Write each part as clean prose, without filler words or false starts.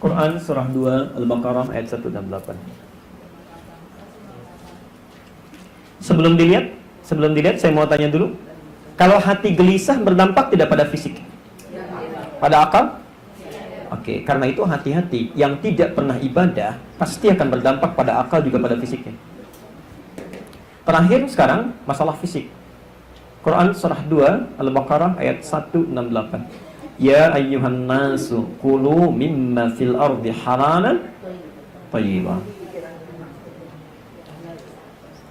Quran surah 2 Al-Baqarah ayat 168. Sebelum dilihat saya mau tanya dulu. Kalau hati gelisah berdampak tidak pada fisik? Pada akal? Oke, karena itu hati-hati. Yang tidak pernah ibadah pasti akan berdampak pada akal juga pada fisiknya. Terakhir sekarang masalah fisik. Quran surah 2 Al-Baqarah ayat 168. Ya ayyuhan nasu kulu mimma fil ardi halalan thayyiban.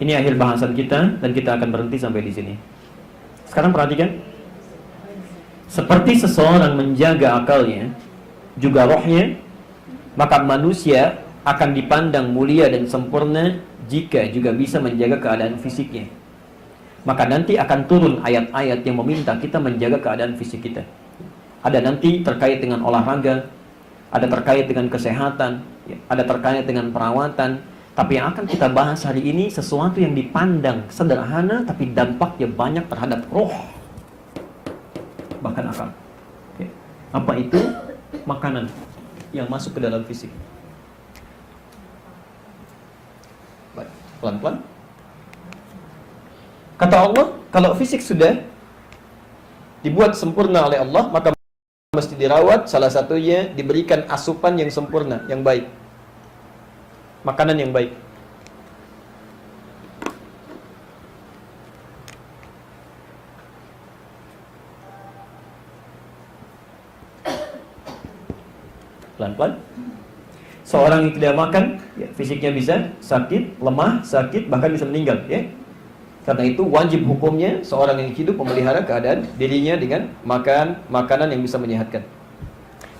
Ini akhir bahasan kita dan kita akan berhenti sampai di sini. Sekarang perhatikan. Seperti seseorang menjaga akalnya, juga rohnya, maka manusia akan dipandang mulia dan sempurna jika juga bisa menjaga keadaan fisiknya. Maka nanti akan turun ayat-ayat yang meminta kita menjaga keadaan fisik kita. Ada nanti terkait dengan olahraga, ada terkait dengan kesehatan, ada terkait dengan perawatan. Tapi yang akan kita bahas hari ini sesuatu yang dipandang sederhana tapi dampaknya banyak terhadap roh, bahkan akal. Apa itu? Makanan yang masuk ke dalam fisik. Baik, pelan-pelan. Kata Allah, kalau fisik sudah dibuat sempurna oleh Allah, maka mesti dirawat, salah satunya diberikan asupan yang sempurna, yang baik. Makanan yang baik. Pelan-pelan. Seorang yang tidak makan, ya, fisiknya bisa sakit, lemah, sakit, bahkan bisa meninggal, ya. Karena itu wajib hukumnya seorang yang hidup memelihara keadaan dirinya dengan makan makanan yang bisa menyehatkan.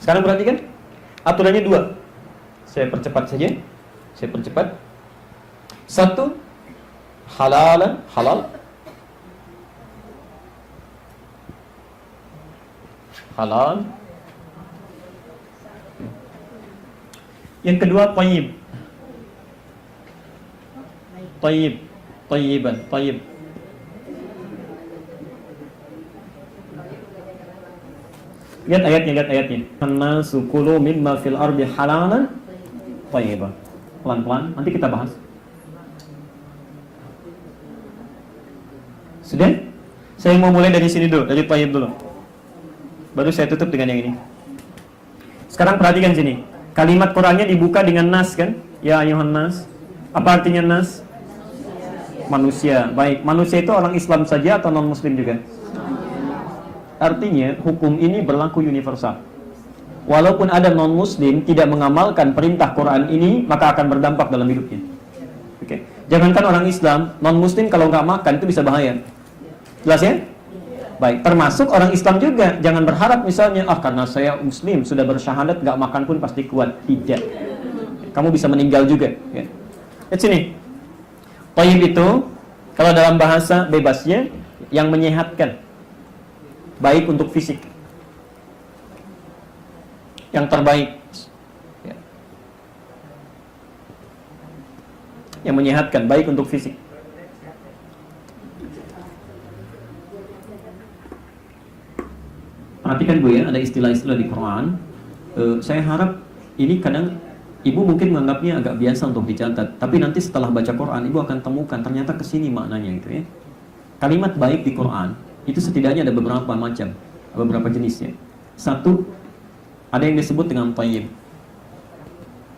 Sekarang perhatikan, aturannya 2. Saya percepat saja. Saya percepat. 1, halal. Halal. Yang kedua, tayyib. Tayyiban. Lihat ayatnya. An-nasu kulu mimma fil ardi halalan tayyiban. Pelan-pelan, nanti kita bahas. Sudah? Saya mau mulai dari sini dulu, dari tayyib dulu. Baru saya tutup dengan yang ini. Sekarang perhatikan sini. Kalimat Qur'annya dibuka dengan nas kan? Ya ayuhan nas. Apa artinya nas? Manusia. Baik, manusia itu orang Islam saja atau non-muslim juga? Artinya hukum ini berlaku universal. Walaupun ada non-muslim tidak mengamalkan perintah Quran ini, maka akan berdampak dalam hidupnya. Oke. Jangankan orang Islam, non-muslim kalau nggak makan itu bisa bahaya. Jelas ya? Baik, termasuk orang Islam juga. Jangan berharap misalnya, karena saya muslim sudah bersyahadat nggak makan pun pasti kuat. Tidak. Kamu bisa meninggal juga. Ya. Lihat sini. Thayyib itu kalau dalam bahasa bebasnya yang menyehatkan, baik untuk fisik, yang terbaik, ya. Yang menyehatkan, baik untuk fisik. Perhatikan Bu ya, ada istilah-istilah di Quran. Saya harap ini kadang Ibu mungkin menganggapnya agak biasa untuk dicatat, tapi nanti setelah baca Quran, Ibu akan temukan ternyata kesini maknanya itu ya. Kalimat baik di Quran itu setidaknya ada beberapa macam, beberapa jenisnya. 1, ada yang disebut dengan thayyib.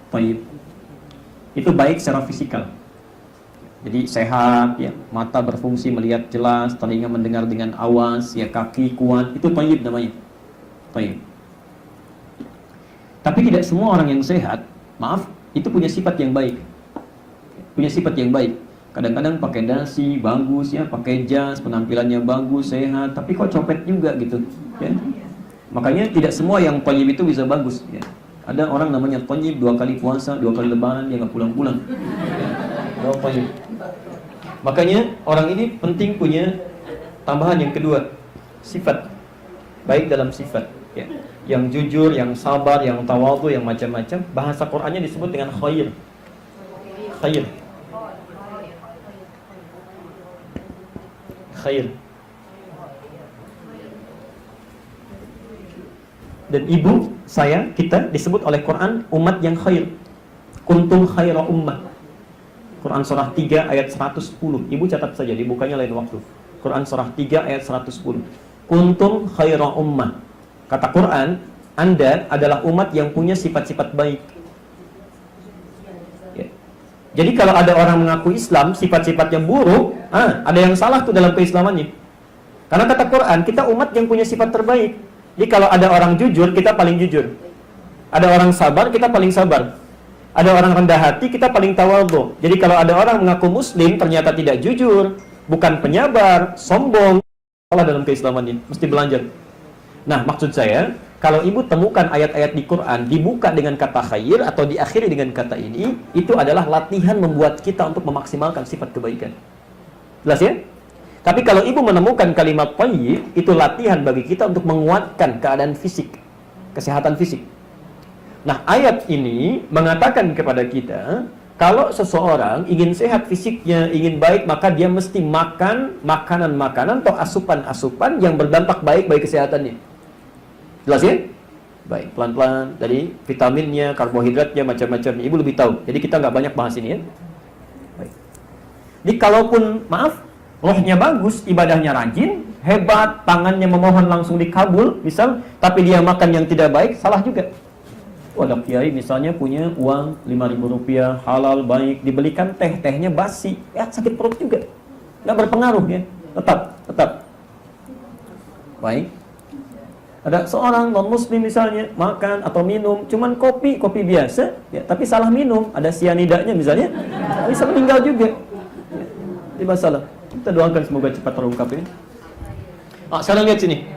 Thayyib itu baik secara fisikal. Jadi sehat, ya, mata berfungsi melihat jelas, telinga mendengar dengan awas, ya, kaki kuat, itu thayyib namanya. Thayyib. Tapi tidak semua orang yang sehat, itu punya sifat yang baik. Punya sifat yang baik. Kadang-kadang pakai dasi, bagus ya, pakai jas, penampilannya bagus, sehat, tapi kok copet juga gitu, ya. Makanya tidak semua yang thayyib itu bisa bagus, ya. Ada orang namanya thayyib 2 kali puasa, 2 kali lebaran dia nggak pulang-pulang. Ya. Thayyib. Makanya orang ini penting punya tambahan yang kedua, sifat. Baik dalam sifat, ya. Yang jujur, yang sabar, yang tawadhu, yang macam-macam. Bahasa Qur'annya disebut dengan khair. Khair. Khair. Dan ibu kita disebut oleh Quran umat yang khair. Kuntum khaira ummah. Quran surah 3 ayat 110. Ibu catat saja, dibukanya lain waktu. Quran surah 3 ayat 110. Kuntum khaira ummah. Kata Quran, Anda adalah umat yang punya sifat-sifat baik. Ya. Jadi kalau ada orang mengaku Islam, sifat-sifatnya buruk, ada yang salah tuh dalam keislamannya. Karena kata Quran, kita umat yang punya sifat terbaik. Jadi kalau ada orang jujur, kita paling jujur. Ada orang sabar, kita paling sabar. Ada orang rendah hati, kita paling tawadhu. Jadi kalau ada orang mengaku muslim, ternyata tidak jujur, bukan penyabar, sombong, salah dalam keislamannya, mesti belajar. Nah, maksud saya, kalau ibu temukan ayat-ayat di Quran dibuka dengan kata khair atau diakhiri dengan kata ini, itu adalah latihan membuat kita untuk memaksimalkan sifat kebaikan. Jelas ya? Tapi kalau ibu menemukan kalimat thayyib, itu latihan bagi kita untuk menguatkan keadaan fisik, kesehatan fisik. Nah, ayat ini mengatakan kepada kita, kalau seseorang ingin sehat fisiknya, ingin baik, maka dia mesti makan makanan-makanan atau asupan-asupan yang berdampak baik bagi kesehatannya. Jelas ya? Baik, pelan-pelan dari vitaminnya, karbohidratnya, macam-macamnya. Ibu lebih tahu. Jadi kita nggak banyak bahas ini ya. Baik. Jadi kalaupun, rohnya bagus, ibadahnya rajin, hebat, tangannya memohon langsung dikabul, misal, tapi dia makan yang tidak baik, salah juga. Ada kiai misalnya punya uang 5.000 rupiah, halal, baik, dibelikan tehnya basi, sakit perut juga. Nggak berpengaruh ya, tetap. Baik. Ada seorang non-muslim misalnya, makan atau minum, cuman kopi biasa, ya, tapi salah minum, ada sianidanya misalnya, bisa meninggal juga. Ini masalah. Kita doakan semoga cepat terungkap ini. Sekarang lihat sini,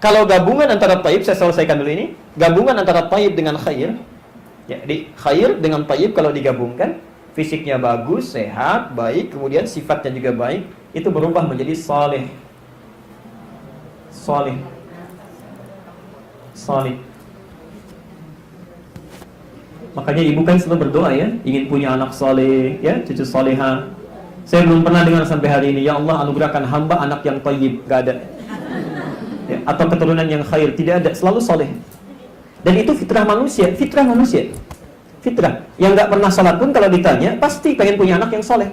kalau gabungan antara thayyib, saya selesaikan dulu ini. Gabungan antara thayyib dengan khair. Ya, di khair dengan thayyib kalau digabungkan, fisiknya bagus, sehat, baik, kemudian sifatnya juga baik, itu berubah menjadi saleh. Makanya ibu kan selalu berdoa ya, ingin punya anak saleh, ya, cucu salehah. Saya belum pernah dengar sampai hari ini, ya Allah anugerahkan hamba anak yang thayyib, gak ada. Ya, atau keturunan yang khair, tidak ada, selalu soleh. Dan itu fitrah manusia. Fitrah. Yang nggak pernah sholat pun kalau ditanya, pasti pengen punya anak yang soleh.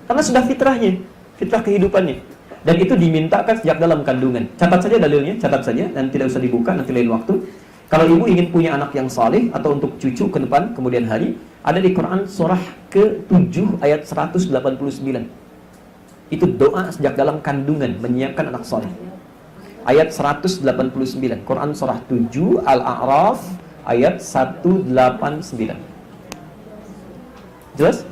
Karena sudah fitrahnya, fitrah kehidupannya. Dan itu dimintakan sejak dalam kandungan. Catat saja dalilnya, dan tidak usah dibuka, nanti lain waktu. Kalau ibu ingin punya anak yang soleh, atau untuk cucu ke depan, kemudian hari, ada di Quran surah ke-7 ayat 189. Itu doa sejak dalam kandungan, menyiapkan anak soleh. Ayat 189, Quran surah 7 Al-A'raf ayat 189. Jelas?